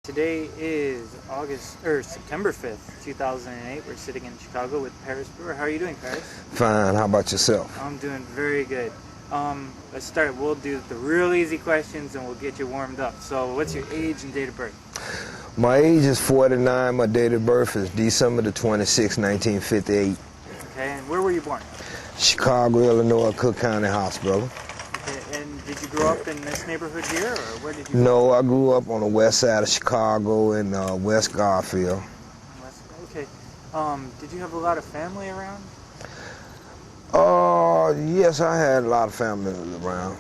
Today is September 5th, 2008. We're sitting in Chicago with Parris Brewer. How are you doing, Parris? Fine. How about yourself? I'm doing very good. Let's start. We'll do the real easy questions and we'll get you warmed up. So what's your age and date of birth? My age is 49. My date of birth is December the 26th, 1958. Okay, and where were you born? Chicago, Illinois, Cook County Hospital. Okay, and did you grow up in this neighborhood here, or where did you No, I grew up on the west side of Chicago in West Garfield. Okay. Did you have a lot of family around? Yes, I had a lot of family around.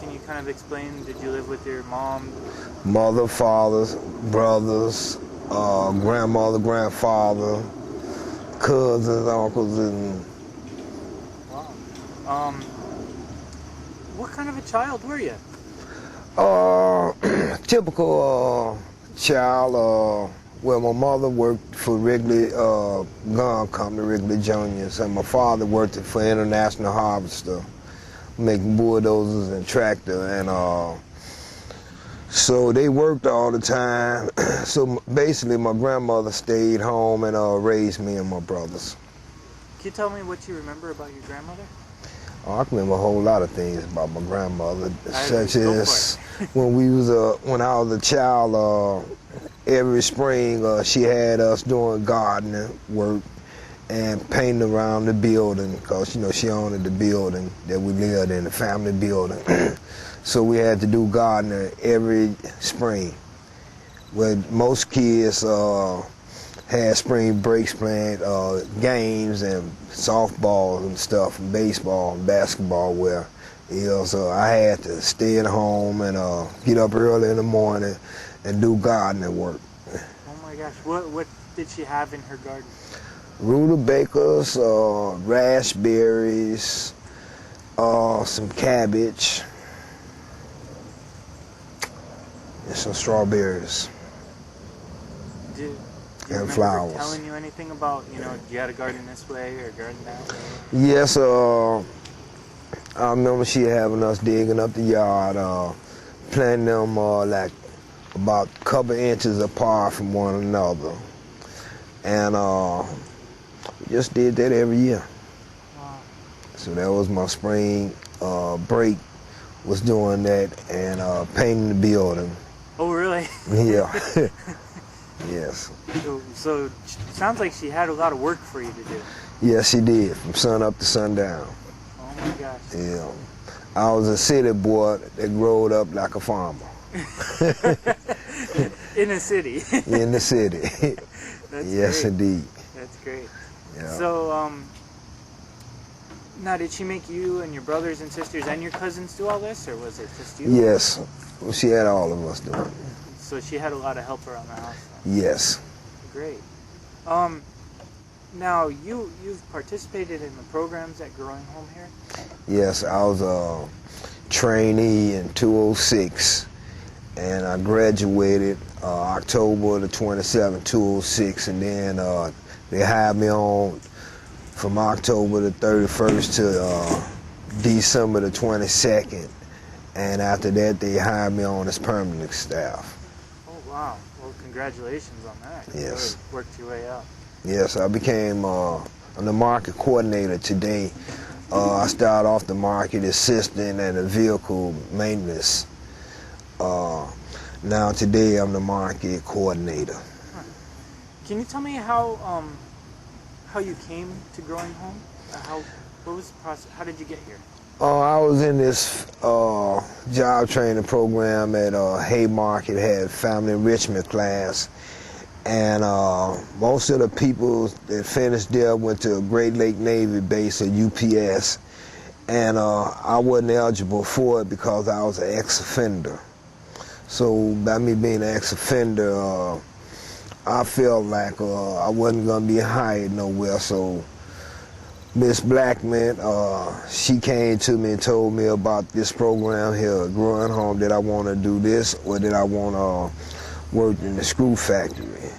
Can you kind of explain, did you live with your mom? Mother, fathers, brothers, grandmother, grandfather, cousins, uncles, and... Wow. What kind of a child were you? Typical child. Well, my mother worked for Wrigley Gun Company, Wrigley Juniors, and my father worked for International Harvester, making bulldozers and tractor, and so they worked all the time. So basically, my grandmother stayed home and raised me and my brothers. Can you tell me what you remember about your grandmother? I can remember a whole lot of things about my grandmother, such as when I was a child. Every spring, she had us doing gardening work and painting around the building, because she owned the building that we lived in, the family building. So we had to do gardening every spring. Well, most kids had spring breaks playing games and softball and stuff, and baseball and basketball, where I had to stay at home and get up early in the morning and do gardening work. Oh my gosh, what did she have in her garden? Rudabakers, raspberries, some cabbage, and some strawberries. And flowers. Telling you anything about, you had a garden this way or a garden that way? Yes, I remember she having us digging up the yard, planting them like about a couple inches apart from one another. And we just did that every year. Wow. So that was my spring break, was doing that and painting the building. Oh, really? Yeah. Yes. So it sounds like she had a lot of work for you to do. Yes, she did, from sun up to sundown. Oh my gosh. Yeah. I was a city boy that growed up like a farmer. In a city. In the city. That's yes, great. Indeed. That's great. Yeah. So, now did she make you and your brothers and sisters and your cousins do all this, or was it just you? Yes. Well, she had all of us doing it. So she had a lot of help around the house then. Yes. Great. Now, you've participated in the programs at Growing Home here? Yes, I was a trainee in 2006, and I graduated October the 27th, 2006, and then they hired me on from October the 31st to December the 22nd, and after that they hired me on as permanent staff. Oh, wow. Well, congratulations on that. Yes. You really worked your way up. Yes, I became I'm the market coordinator today. I started off the market assistant and the vehicle maintenance. Now today I'm the market coordinator. Huh. Can you tell me how you came to Growing Home? What was the process? How did you get here? I was in this job training program at Haymarket, had family enrichment class, and most of the people that finished there went to Great Lake Navy Base, or UPS, and I wasn't eligible for it because I was an ex-offender. So by me being an ex-offender, I felt like I wasn't going to be hired nowhere. So Miss Blackman, she came to me and told me about this program here, Growing Home, that I want to do this or that I want to work in the screw factory.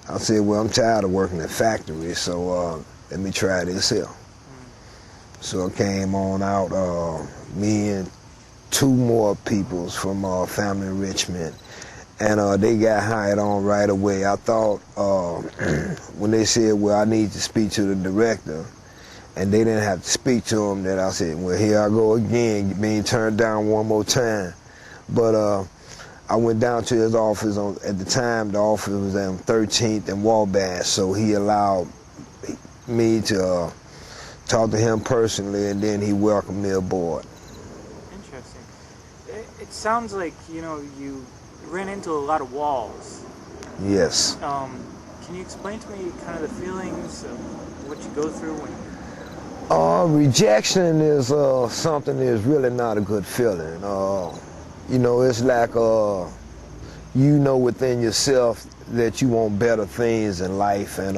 I said, well, I'm tired of working in factories, so let me try this here. So I came on out, me and two more peoples from family enrichment, and they got hired on right away. I thought when they said, well, I need to speak to the director, and they didn't have to speak to him, that I said, well, here I go again, being turned down one more time. But I went down to his office. At the time, the office was on 13th and Wabash, so he allowed me to talk to him personally, and then he welcomed me aboard. Interesting. It sounds like, you ran into a lot of walls. Yes. Can you explain to me kind of the feelings of what you go through when... Rejection is something that is really not a good feeling. It's like within yourself that you want better things in life, and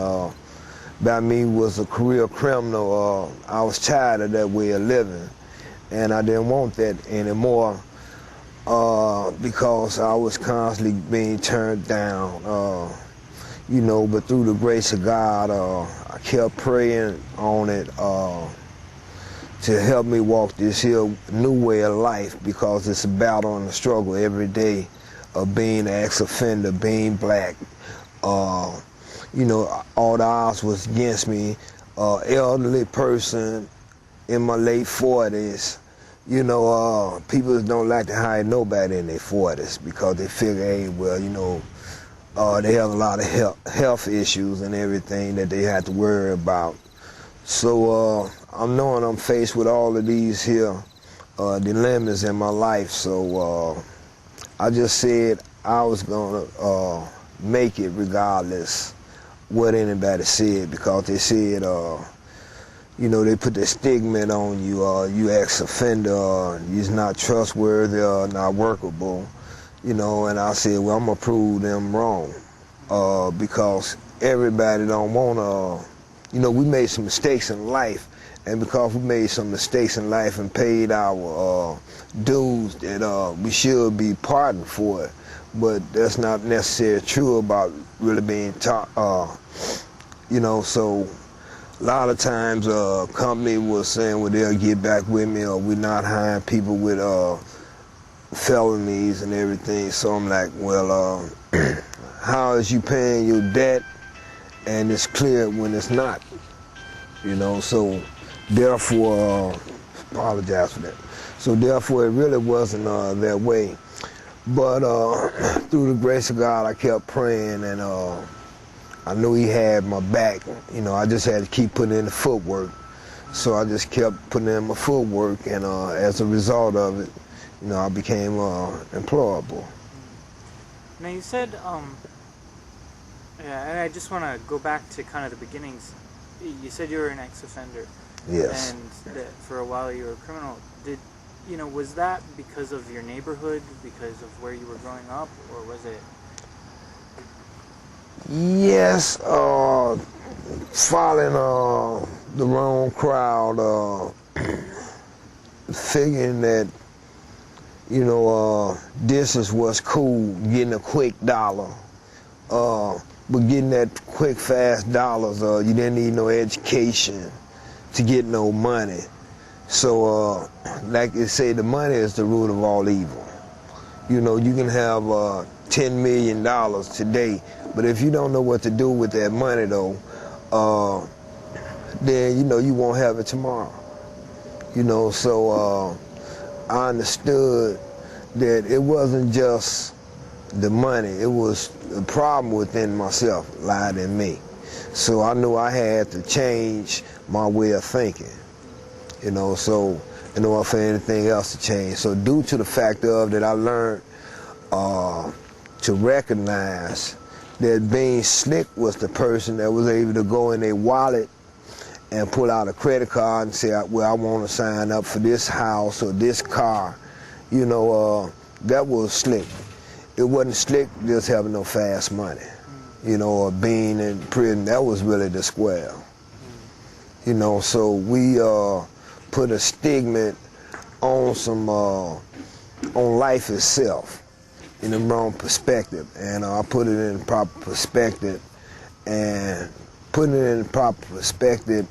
by me was a career criminal. I was tired of that way of living, and I didn't want that anymore because I was constantly being turned down. But through the grace of God, I kept praying on it to help me walk this here new way of life, because it's a battle and a struggle every day of being an ex-offender, being black. All the odds was against me. Elderly person in my late 40s. People don't like to hire nobody in their 40s because they figure, hey, well, they have a lot of health issues and everything that they have to worry about. So I'm knowing I'm faced with all of these here dilemmas in my life. So I just said I was gonna make it regardless what anybody said, because they said, they put the stigma on you, you ex-offender, you're not trustworthy or not workable. And I said, well, I'm gonna prove them wrong, because everybody don't wanna, we made some mistakes in life, and because we made some mistakes in life and paid our dues, that we should be pardoned for it. But that's not necessarily true about really being taught, so a lot of times company was saying, well, they'll get back with me, or we're not hiring people with felonies and everything. So I'm like, well, how is you paying your debt and it's clear when it's not? So therefore, apologize for that. So therefore, it really wasn't that way. But through the grace of God, I kept praying, and I knew he had my back. I just had to keep putting in the footwork. So I just kept putting in my footwork, and as a result of it, I became employable. Now you said, and I just want to go back to kind of the beginnings. You said you were an ex-offender. Yes. And that for a while you were a criminal. Was that because of your neighborhood, because of where you were growing up, or was it? Yes, following the wrong crowd, figuring that, this is what's cool, getting a quick dollar. But getting that quick, fast dollars, you didn't need no education to get no money. So, like they say, the money is the root of all evil. You can have $10 million today, but if you don't know what to do with that money, though, then, you won't have it tomorrow. So I understood that it wasn't just the money, it was the problem within myself lied in me. So I knew I had to change my way of thinking. So in order for anything else to change. So due to the fact of that, I learned to recognize that being slick was the person that was able to go in their wallet and pull out a credit card and say, well, I want to sign up for this house or this car. That was slick. It wasn't slick just having no fast money, or being in prison. That was really the square. So we put a stigma on on life itself in the wrong perspective, and I put it in the proper perspective, and putting it in the proper perspective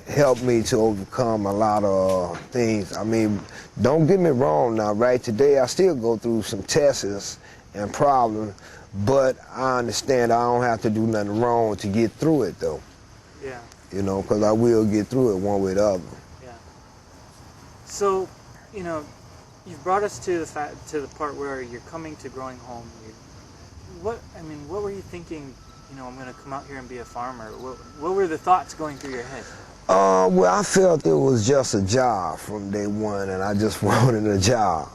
helped me to overcome a lot of things. I mean, don't get me wrong now, right? Today I still go through some tests and problems, but I understand I don't have to do nothing wrong to get through it, though. Yeah. You know, because I will get through it one way or the other. Yeah. So, you know, you've brought us to the part where you're coming to growing home. What were you thinking? You know, I'm going to come out here and be a farmer. What were the thoughts going through your head? Well, I felt it was just a job from day one, and I just wanted a job.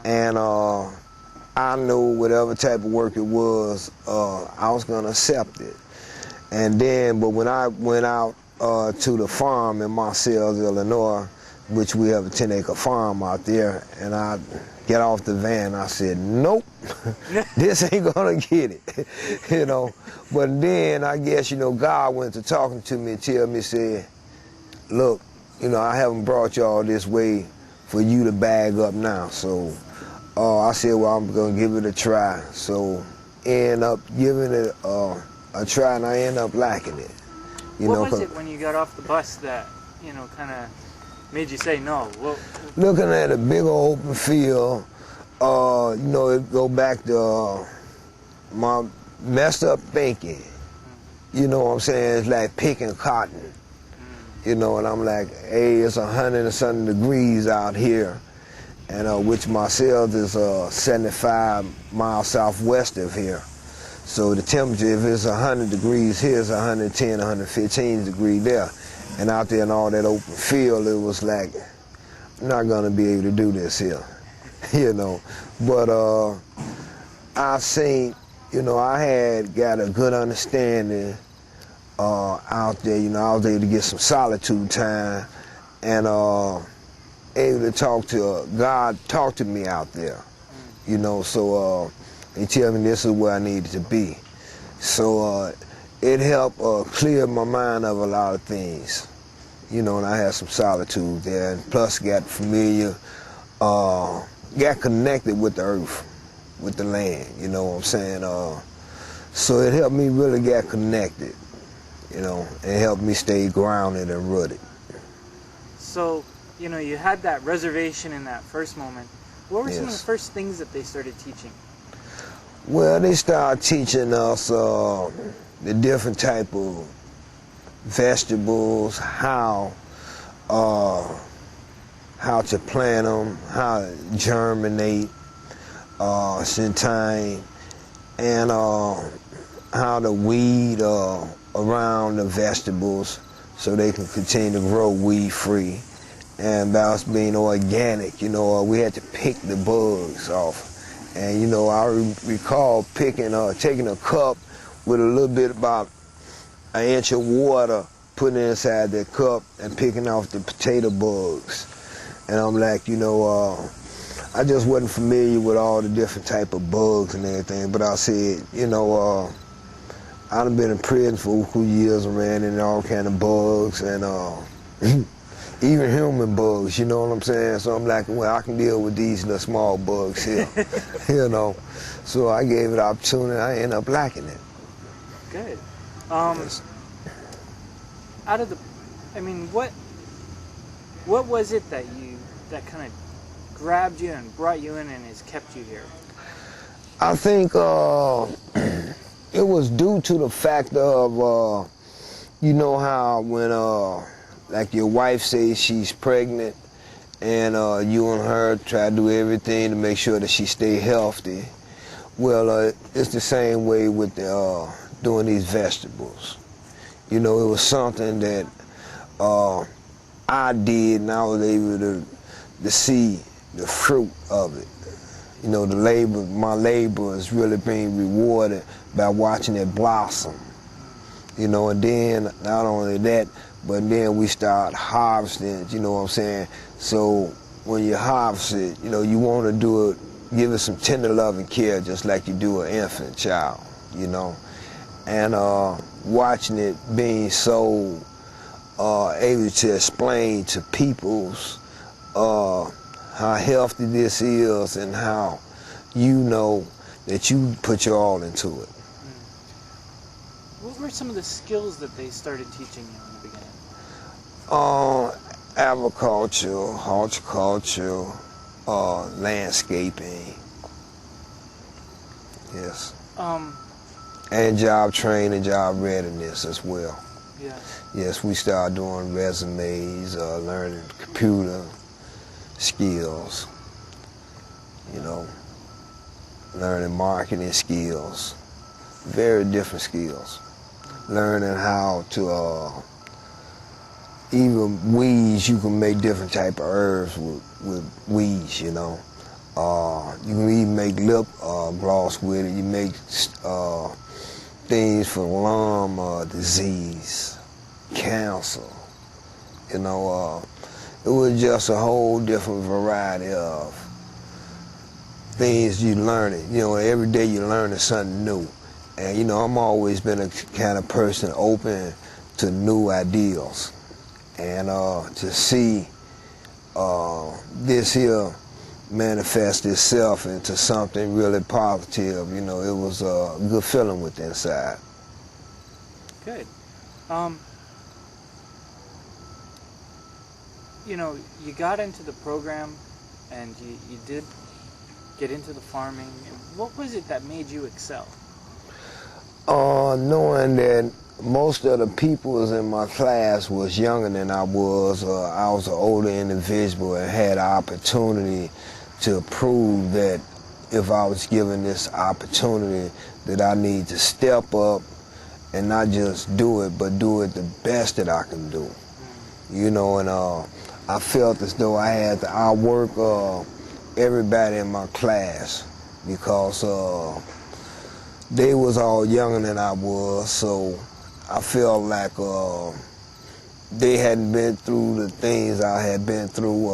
And I knew whatever type of work it was, I was going to accept it. And then, but when I went out to the farm in Marseilles, Illinois, which we have a 10-acre farm out there, and I get off the van, I said, nope, this ain't gonna get it, you know. But then I guess, you know, God went to talking to me and tell me, said, look, you know, I haven't brought y'all this way for you to bag up now. So I said, well, I'm gonna give it a try. So end up giving it a try, and I end up liking it. What was it when you got off the bus that, you know, kind of made you say no? Looking at a big old open field, you know, it go back to my messed up thinking. You know what I'm saying? It's like picking cotton. You know, and I'm like, hey, it's 100 and something degrees out here, and which Marseilles is 75 miles southwest of here. So the temperature, if it's 100 degrees here, it's 110, 115 degrees there. And out there in all that open field, it was like, I'm not gonna be able to do this here, you know. But I seen, you know, I had got a good understanding out there. You know, I was able to get some solitude time, and able to talk to God, talk to me out there, you know. So he tell me this is where I needed to be. So it helped clear my mind of a lot of things, you know, and I had some solitude there, and plus got familiar, got connected with the earth, with the land, you know what I'm saying? So it helped me really get connected, you know, and helped me stay grounded and rooted. So, you know, you had that reservation in that first moment. What were some of the first things that they started teaching? Well, they started teaching us the different type of vegetables, how to plant them, how to germinate, sometime, and how to weed around the vegetables so they can continue to grow weed-free. And about us being organic, you know, we had to pick the bugs off. And, you know, I recall taking a cup with a little bit about an inch of water, putting it inside that cup and picking off the potato bugs. And I'm like, you know, I just wasn't familiar with all the different type of bugs and everything, but I said, you know, I've been in prison for a few years and ran into all kind of bugs, and even human bugs, you know what I'm saying? So I'm like, well, I can deal with these little small bugs here, you know. So I gave it opportunity, I ended up liking it. Good. Out of the, I mean, what was it that kind of grabbed you and brought you in and has kept you here? I think it was due to the fact of, you know how when like your wife says she's pregnant, and you and her try to do everything to make sure that she stay healthy. Well, it's the same way with doing these vegetables. You know, it was something that I did, and I was able to see the fruit of it. You know, my labor is really being rewarded by watching it blossom. You know, and then not only that, but then we start harvesting, you know what I'm saying? So when you harvest it, you know, you want to do it, give it some tender love and care, just like you do an infant child, you know? And watching it being so able to explain to peoples how healthy this is and how you know that you put your all into it. What were some of the skills that they started teaching you in the beginning? Agriculture, horticulture, landscaping. Yes. Um, And job training, job readiness as well. yeah. Yes, we start doing resumes, learning computer skills, you know, learning marketing skills, very different skills. Learning how to, even weeds, you can make different type of herbs with weeds, you know. You can even make lip gloss with it. You make things for lung disease, cancer. You know, it was just a whole different variety of things you learning. You know, every day you're learning something new. And, you know, I'm always been a kind of person open to new ideals. And to see this here manifest itself into something really positive, you know, it was a good feeling with inside. Good. You know, you got into the program and you did get into the farming. What was it that made you excel? Knowing that most of the people in my class was younger than I was an older individual and had the opportunity to prove that if I was given this opportunity that I need to step up and not just do it, but do it the best that I can do. You know, and I felt as though I had to outwork everybody in my class because they was all younger than I was, so I felt like they hadn't been through the things I had been through,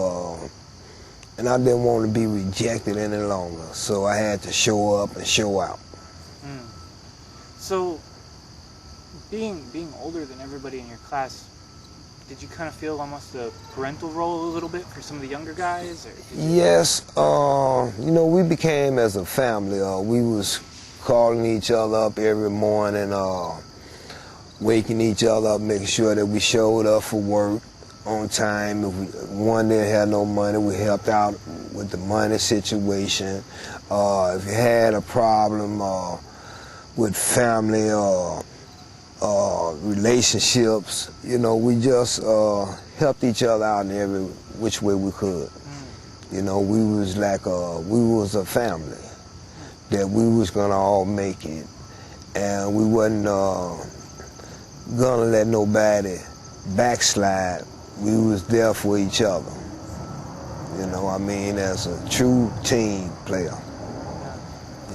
and I didn't want to be rejected any longer, so I had to show up and show out. So, being older than everybody in your class, did you kind of feel almost a parental role a little bit for some of the younger guys? Or Yes, you know, we became as a family. We was calling each other up every morning, waking each other up, making sure that we showed up for work on time. If one didn't have no money, we helped out with the money situation. If you had a problem with family or relationships, you know, we just helped each other out in every which way we could. You know, we was like we was a family, that we was gonna all make it, and we wasn't gonna let nobody backslide. We was there for each other. You know, I mean, as a true team player.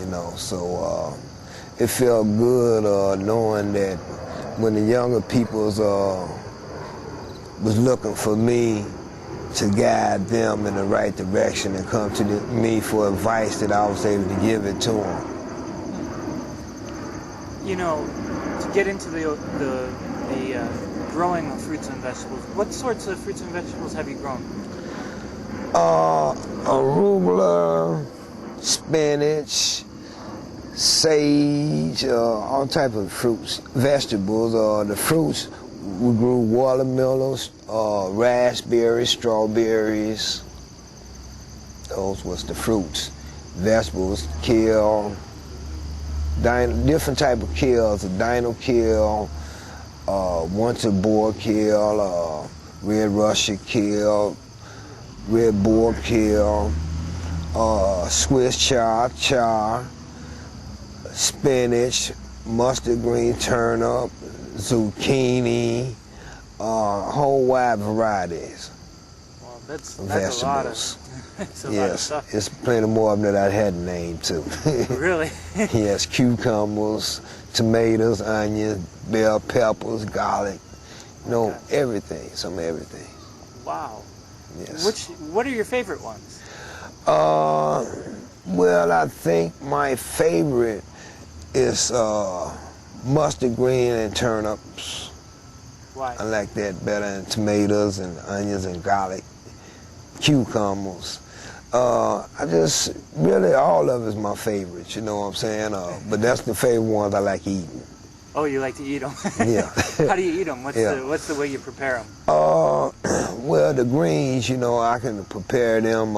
You know, so it felt good knowing that when the younger people was looking for me to guide them in the right direction and come to me for advice, that I was able to give it to them. You know, to get into the growing of fruits and vegetables, what sorts of fruits and vegetables have you grown? Arugula, spinach, sage, all type of fruits, vegetables. The fruits, we grew watermelons, raspberries, strawberries. Those was the fruits. Vegetables, kale, different type of kales, a dino kale, winter boar kale, red Russia kale, red boar kale, Swiss chard, spinach, mustard green turnip, zucchini, whole wide varieties. Well, that's vegetables. a lot of that's a lot of stuff. It's plenty more of them that I hadn't named too. Really? Yes, cucumbers, tomatoes, onions, bell peppers, garlic, you know, everything, some everything. Wow. Yes. What are your favorite ones? Well, I think my favorite is mustard green and turnips. Why? I like that better than tomatoes and onions and garlic, cucumbers. I just, really all of it is my favorites, you know what I'm saying? But that's the favorite ones I like eating. Oh, you like to eat them? Yeah. How do you eat them? What's the way you prepare them? Well, the greens, you know, I can prepare them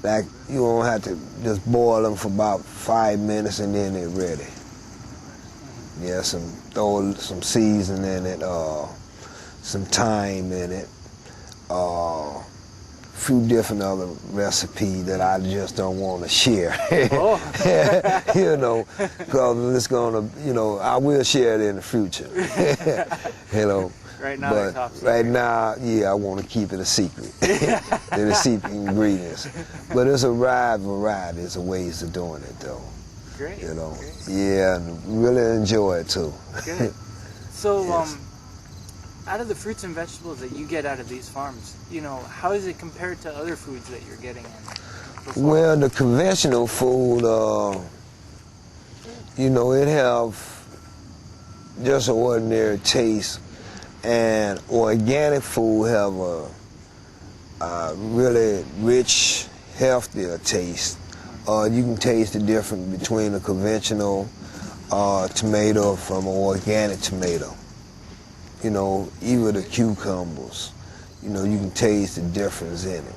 Like, you don't have to just boil them for about 5 minutes and then they're ready. Yeah, throw some seasoning in it, some thyme in it, a few different other recipes that I just don't want to share. Oh. You know, because it's gonna, you know, I will share it in the future. You know. Right now, but top secret. right now, yeah, I want to keep it a secret. They're the secret ingredients. But it's a wide variety of ways of doing it, though. Great. You know, great. yeah, and really enjoy it too. Good. So, Yes. Out of the fruits and vegetables that you get out of these farms, you know, how is it compared to other foods that you're getting in? Well, the conventional food, you know, it have just an ordinary taste, and organic food have a really rich, healthier taste. You can taste the difference between a conventional tomato from an organic tomato. You know, even the cucumbers, you know, you can taste the difference in it.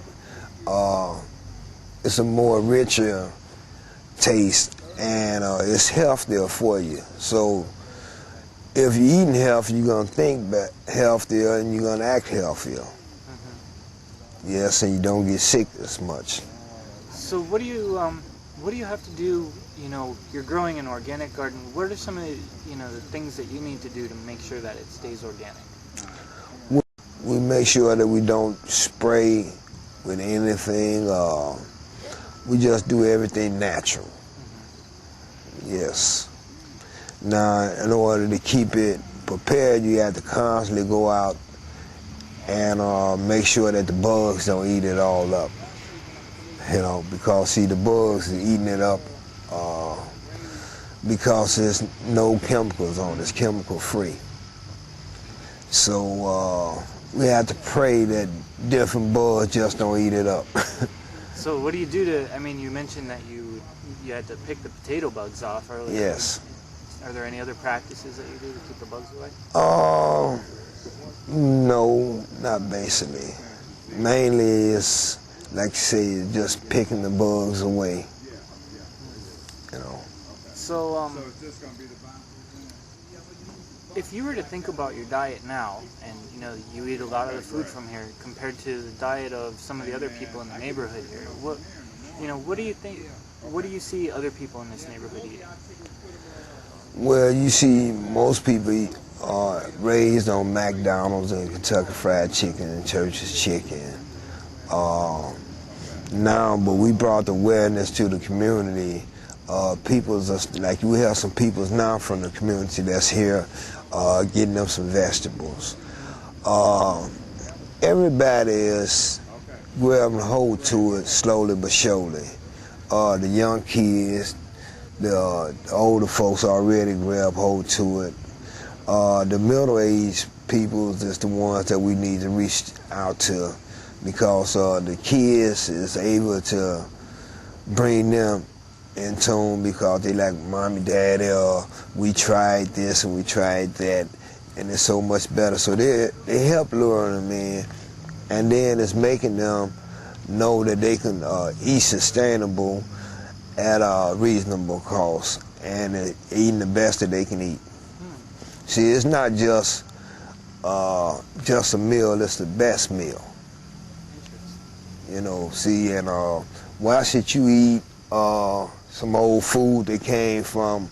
It's a more richer taste, and it's healthier for you. So if you're eating healthy, you're gonna think healthier and you're gonna act healthier. Mm-hmm. Yes, and you don't get sick as much. So what do you have to do? You know, you're growing an organic garden. What are some of the, you know, the things that you need to do to make sure that it stays organic? We make sure that we don't spray with anything. We just do everything natural. Mm-hmm. Yes. Now, in order to keep it prepared, you have to constantly go out and make sure that the bugs don't eat it all up. You know, because see, the bugs are eating it up because there's no chemicals on it. It's chemical free. So we have to pray that different bugs just don't eat it up. So what do you do to, I mean, you mentioned that you had to pick the potato bugs off earlier. Yes. Are there any other practices that you do to keep the bugs away? No, not basically. Mainly it's, like you say, just picking the bugs away, you know. So, if you were to think about your diet now, and you know you eat a lot of the food from here compared to the diet of some of the other people in the neighborhood here, what do you think? What do you see other people in this neighborhood eating? Well, you see, most people are raised on McDonald's and Kentucky Fried Chicken and Church's Chicken. Now, but we brought the awareness to the community. Like we have some peoples now from the community that's here, getting them some vegetables. Everybody is grabbing hold to it slowly but surely. The young kids, the older folks already grab hold to it. The middle-aged people is the ones that we need to reach out to, because the kids is able to bring them in tune, because they like, mommy, daddy, we tried this and we tried that, and it's so much better. So they help lure them in, and then it's making them know that they can eat sustainable at a reasonable cost, and eating the best that they can eat. See, it's not just a meal, it's the best meal. You know, see, and why should you eat some old food that came from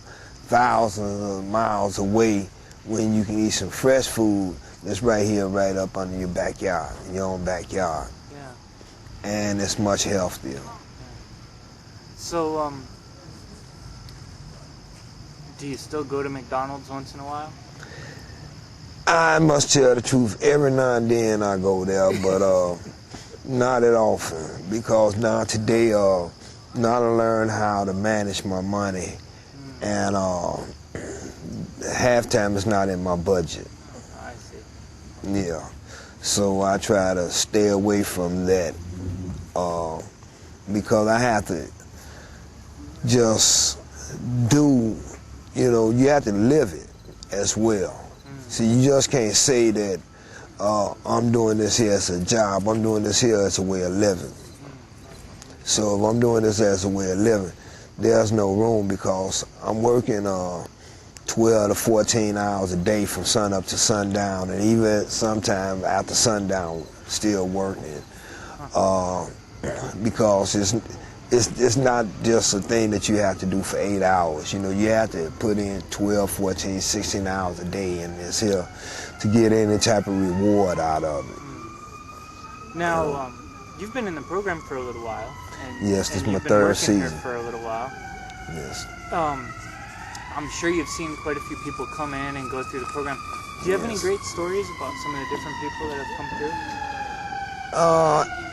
thousands of miles away when you can eat some fresh food that's right here, right up under your backyard, in your own backyard? Yeah. And it's much healthier. Yeah. So, do you still go to McDonald's once in a while? I must tell the truth, every now and then I go there, but not that often, because now today, now I learn how to manage my money, and halftime is not in my budget. I see. Yeah, so I try to stay away from that, because I have to just do, you know, you have to live it as well. See, you just can't say that I'm doing this here as a job, I'm doing this here as a way of living. So if I'm doing this as a way of living, there's no room because I'm working 12 to 14 hours a day from sun up to sundown, and even sometime after sundown, still working. Because it's not just a thing that you have to do for 8 hours. You know, you have to put in 12, 14, 16 hours a day in this here to get any type of reward out of it. Now, you know? You've been in the program for a little while. And, Yes, this is my you've been third working season. Here for a little while. Yes. I'm sure you've seen quite a few people come in and go through the program. Do you have any great stories about some of the different people that have come through?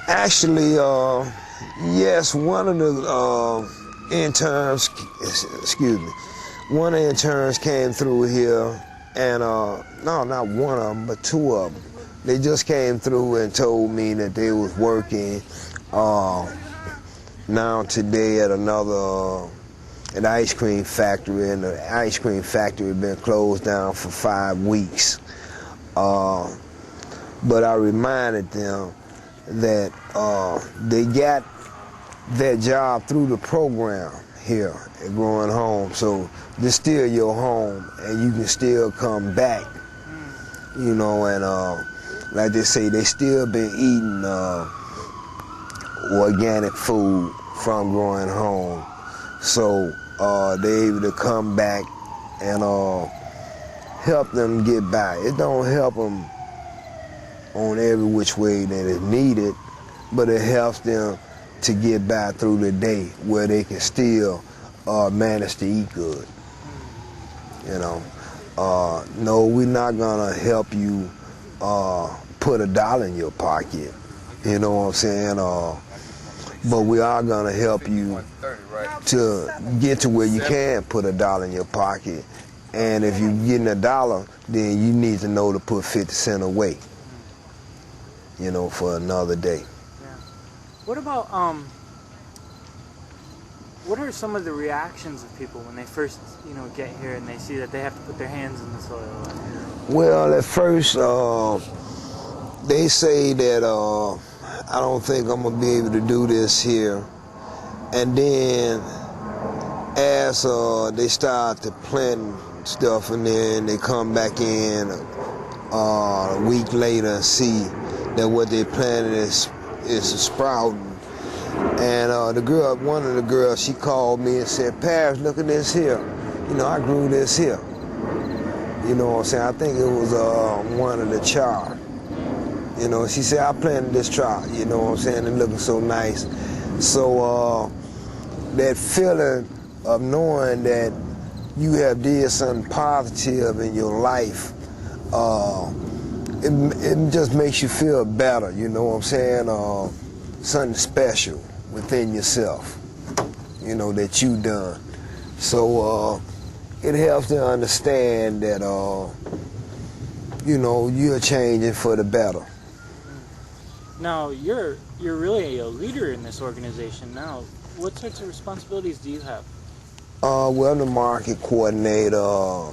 Actually, yes, one of the interns, excuse me, one of the interns came through here, and no, not one of them, but two of them. They just came through and told me that they was working now today at another an ice cream factory, and the ice cream factory had been closed down for 5 weeks. But I reminded them that they got that job through the program here at Growing Home. So this still your home, and you can still come back, you know, and like they say, they still been eating organic food from Growing Home. So they able to come back and help them get by. It don't help them on every which way that is needed, but it helps them to get by through the day where they can still manage to eat good. You know, no, we're not gonna help you put $1 in your pocket. You know what I'm saying? But we are gonna help you to get to where you can put $1 in your pocket. And if you're getting $1, then you need to know to put 50 cents away, you know, for another day. Yeah. What about, what are some of the reactions of people when they first, you know, get here and they see that they have to put their hands in the soil? Well, at first, they say that I don't think I'm gonna be able to do this here. And then as they start to plant stuff, and then they come back in a week later and see that what they planted is sprouting. And the girl, one of the girls, she called me and said, "Parris, look at this here. You know, I grew this here." You know what I'm saying? I think it was one of the chard. You know, she said, "I planted this chard." You know what I'm saying? It looking so nice. So that feeling of knowing that you have did something positive in your life, it just makes you feel better. You know what I'm saying? Something special within yourself, you know, that you done. So it helps to understand that, you know, you're changing for the better. Now, you're really a leader in this organization now. What sorts of responsibilities do you have? Well, I'm the market coordinator.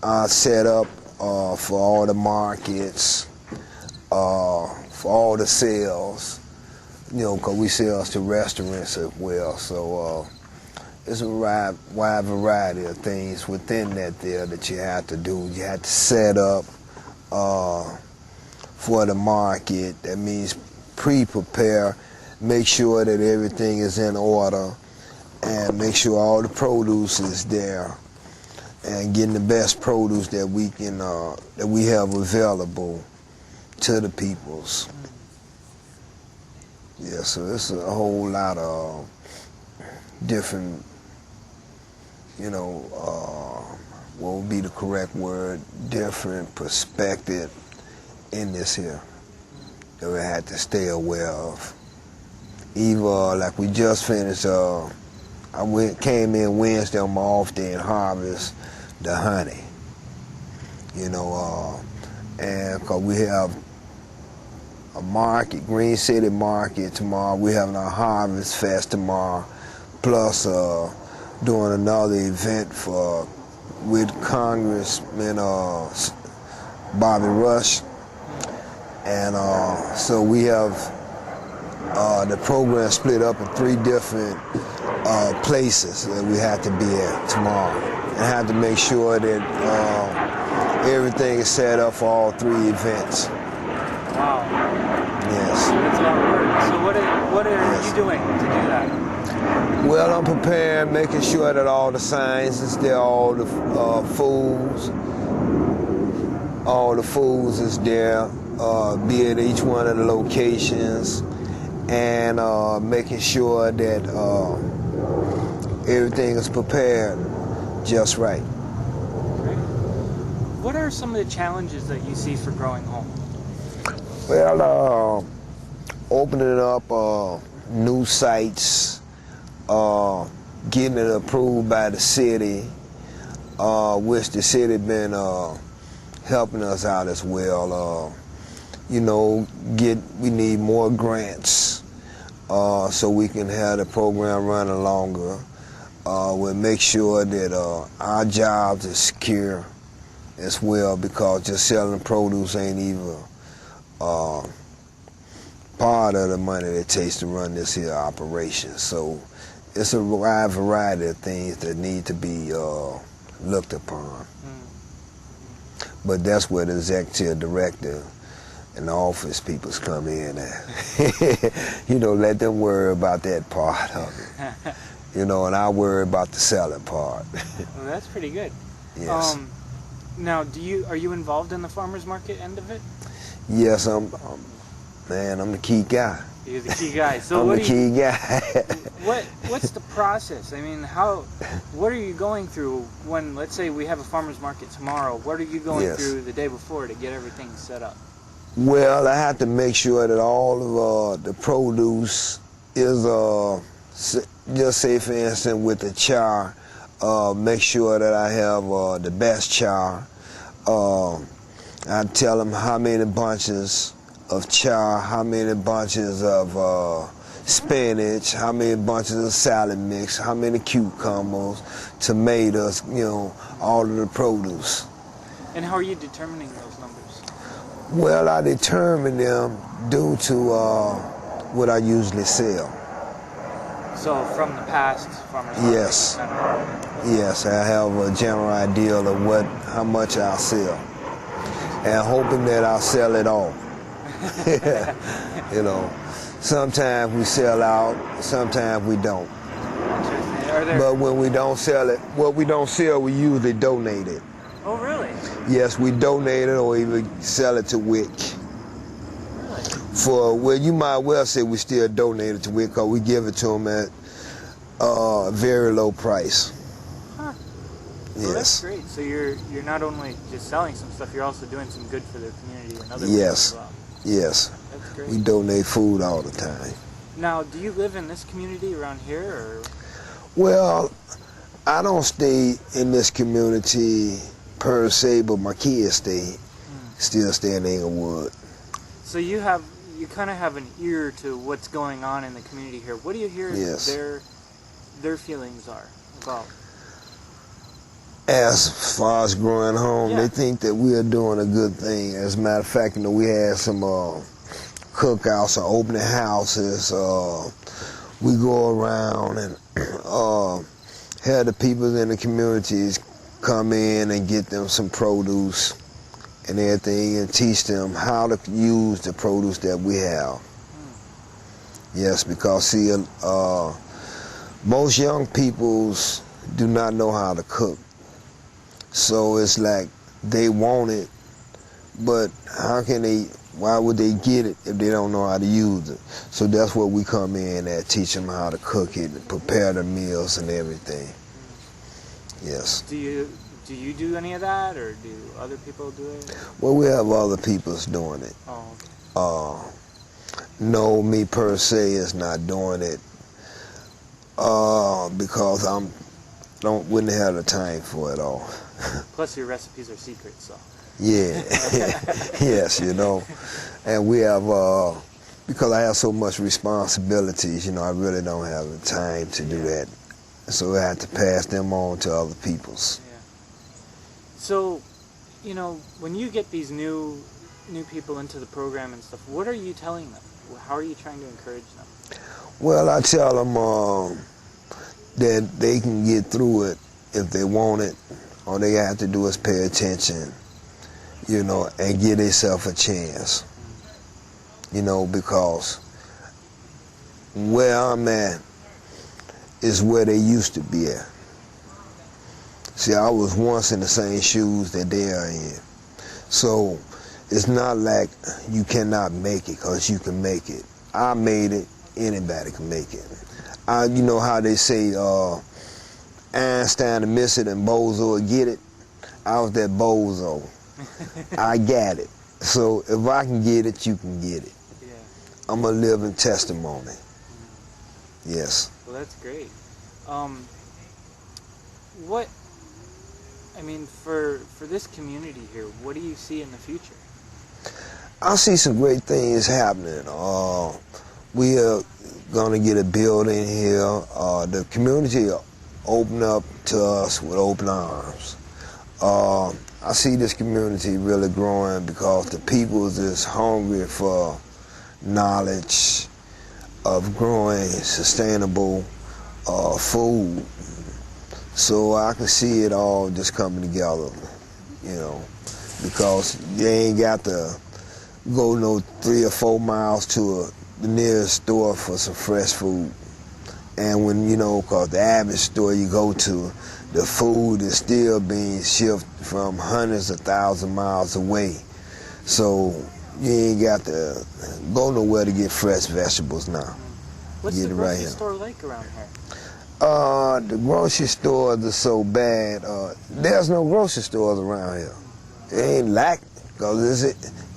I set up for all the markets, for all the sales, you know, because we sell to restaurants as well. So it's a wide variety of things within that there that you have to do. You have to set up for the market. That means pre-prepare, make sure that everything is in order, and make sure all the produce is there, and getting the best produce that we can that we have available to the peoples. Yeah, so it's a whole lot of different, you know, what would be the correct word, different perspective in this here that we had to stay aware of. Either, like we just finished, came in Wednesday on my off day and harvest the honey, you know, and because we have a market, Green City Market tomorrow. We having our Harvest Fest tomorrow, plus doing another event with Congressman Bobby Rush, and so we have the program split up in 3 different places that we have to be at tomorrow, and have to make sure that everything is set up for all 3 events. Wow. Yes. That's a lot of work. So what are you doing to do that? Well, I'm preparing, making sure that all the signs is there, all the foods is there, be at each one of the locations, and making sure that everything is prepared just right. Great. What are some of the challenges that you see for growing home? Well, opening up new sites, getting it approved by the city, which the city been helping us out as well. You know, we need more grants so we can have the program running longer. We'll make sure that our jobs is secure as well, because just selling produce ain't even part of the money that it takes to run this here operation. So it's a wide variety of things that need to be looked upon. But that's where the executive director and the office peoples come in and, you know, let them worry about that part of it. You know, and I worry about the selling part. Well, that's pretty good. Yes. Now, are you involved in the farmers market end of it? Yes, I'm the key guy. You're the key guy. So I'm the key guy. What's the process? I mean, what are you going through when, let's say, we have a farmers market tomorrow? What are you going through the day before to get everything set up? Well, I have to make sure that all of the produce is, just say for instance with the char, make sure that I have the best char. I tell them how many bunches of char, how many bunches of spinach, how many bunches of salad mix, how many cucumbers, tomatoes, you know, all of the produce. And how are you determining those numbers? Well, I determine them due to what I usually sell. So from the past farmers market? Yes. Yes, I have a general idea of how much I'll sell, and hoping that I'll sell it all. You know, sometimes we sell out, sometimes we don't. But when we don't sell it, what we don't sell, we usually donate it. Oh, really? Yes, we donate it or even sell it to WIC. Really? Well, you might well say we still donate it to WIC, because we give it to them at a very low price. Huh. Yes. Well, that's great. So you're not only just selling some stuff, you're also doing some good for the community and other people as well. Yes. That's great. We donate food all the time. Now, do you live in this community around here, or? Well, I don't stay in this community per se, but my kids still stay in Englewood. So you kind of have an ear to what's going on in the community here. What do you hear their feelings are about? As far as growing home, Yeah. they think that we are doing a good thing. As a matter of fact, you know, we had some cookouts or opening houses. We go around and have the people in the communities come in and get them some produce and everything, and teach them how to use the produce that we have. Yes, because see, most young peoples do not know how to cook. So it's like they want it, but why would they get it if they don't know how to use it? So that's where we come in at, teach them how to cook it and prepare the meals and everything. Yes. Do you do any of that, or do other people do it? Well, we have other people's doing it. Oh, okay. No, me per se is not doing it because wouldn't have the time for it all. Plus, your recipes are secret, so. Yeah, yes, you know, and we have because I have so much responsibilities, you know, I really don't have the time to do that, so I have to pass them on to other people's. Yeah. So, you know, when you get these new people into the program and stuff, what are you telling them? How are you trying to encourage them? Well, I tell them that they can get through it if they want it. All they have to do is pay attention, and give themselves a chance, because where I'm at is where they used to be at. See, I was once in the same shoes that they are in. So it's not like you cannot make it, because you can make it. I made it, anybody can make it. You know how they say Einstein to miss it and Bozo will get it? I was that Bozo. I got it. So if I can get it, you can get it. Yeah. I'm a living testimony. Yes. Well, that's great. For this community here, what do you see in the future? I see some great things happening. We are going to get a building here. The community open up to us with open arms. I see this community really growing because the people is just hungry for knowledge of growing sustainable food. So I can see it all just coming together, because you ain't got to go no 3 or 4 miles to the nearest store for some fresh food. And when, because the average store you go to, the food is still being shipped from hundreds of thousands of miles away. So you ain't got to go nowhere to get fresh vegetables now. What's the grocery store like around here? The grocery stores are so bad. There's no grocery stores around here. It ain't like, because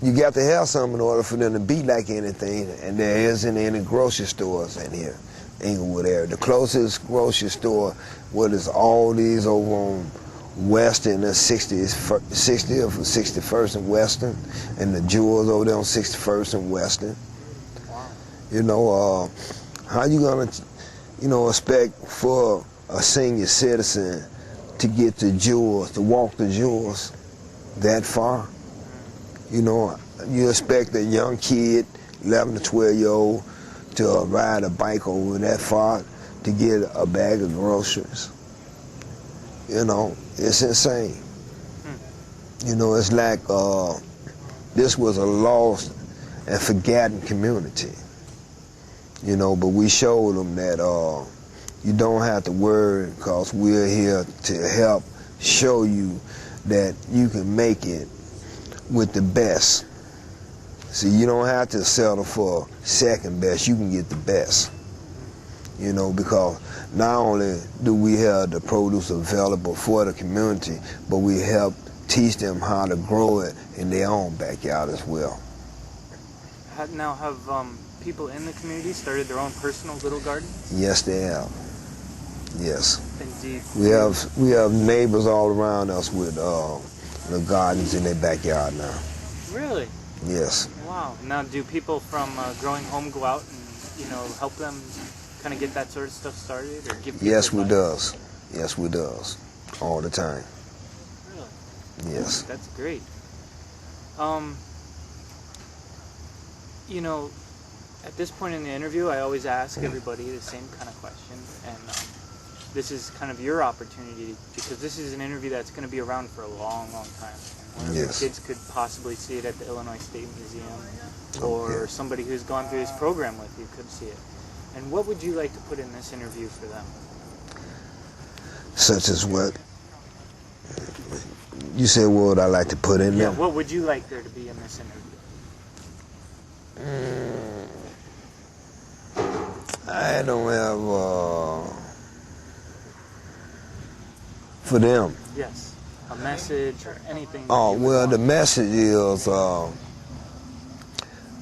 you got to have some in order for them to be like anything, and there isn't any grocery stores in here, Inglewood area. The closest grocery store, is Aldi's over on Western, 60th or 61st and Western, and the Jewels over there on 61st and Western. Wow. How you gonna, expect for a senior citizen to get to Jewels, to walk to Jewels that far? You expect a young kid, 11 to 12-year-old, to ride a bike over that far to get a bag of groceries. It's insane. It's like this was a lost and forgotten community. But we showed them that you don't have to worry, because we're here to help show you that you can make it with the best. See, you don't have to settle for second best, you can get the best. Because not only do we have the produce available for the community, but we help teach them how to grow it in their own backyard as well. Now, have people in the community started their own personal little gardens? Yes, they have. Yes. Indeed. We have neighbors all around us with the gardens in their backyard now. Really? Yes. Wow. Now, do people from Growing Home go out and help them kind of get that sort of stuff started, or give people Yes, we advice? does. Yes, we does. All the time. Really? Yes. That's great. At this point in the interview, I always ask everybody the same kind of question, and this is kind of your opportunity, because this is an interview that's going to be around for a long, long time. One of your kids could possibly see it at the Illinois State Museum, or somebody who's gone through this program with you could see it. And what would you like to put in this interview for them? Such as what? You said what would I like to put in there? Yeah, what would you like there to be in this interview? I don't have for them. Yes, a message or anything. Oh, well, the message is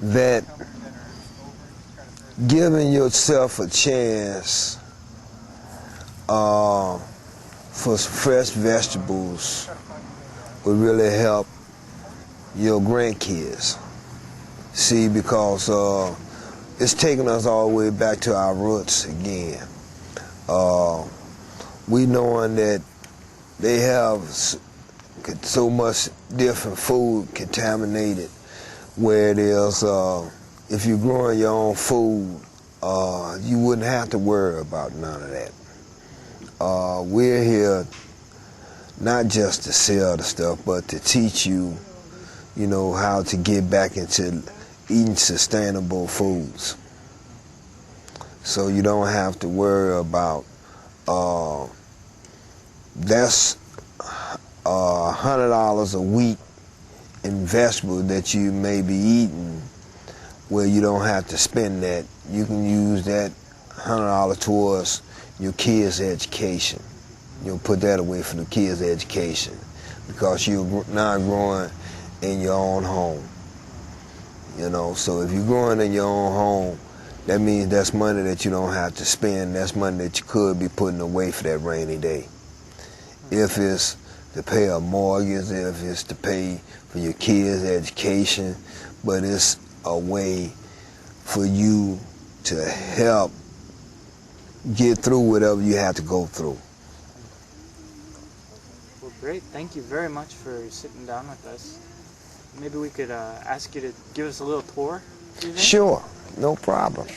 that giving yourself a chance for fresh vegetables would really help your grandkids. See, because it's taking us all the way back to our roots again. We knowing that they have so much different food contaminated, where there's if you're growing your own food, you wouldn't have to worry about none of that. We're here not just to sell the stuff, but to teach you, you know, how to get back into eating sustainable foods. So you don't have to worry about that's $100 a week in vegetables that you may be eating, where you don't have to spend that. You can use that $100 towards your kids' education. You'll put that away for the kids' education because you're now growing in your own home. You know, so if you're growing in your own home, that means that's money that you don't have to spend. That's money that you could be putting away for that rainy day. If it's to pay a mortgage, if it's to pay for your kids' education, but it's a way for you to help get through whatever you have to go through. Well, great. Thank you very much for sitting down with us. Maybe we could ask you to give us a little tour. Sure, no problem.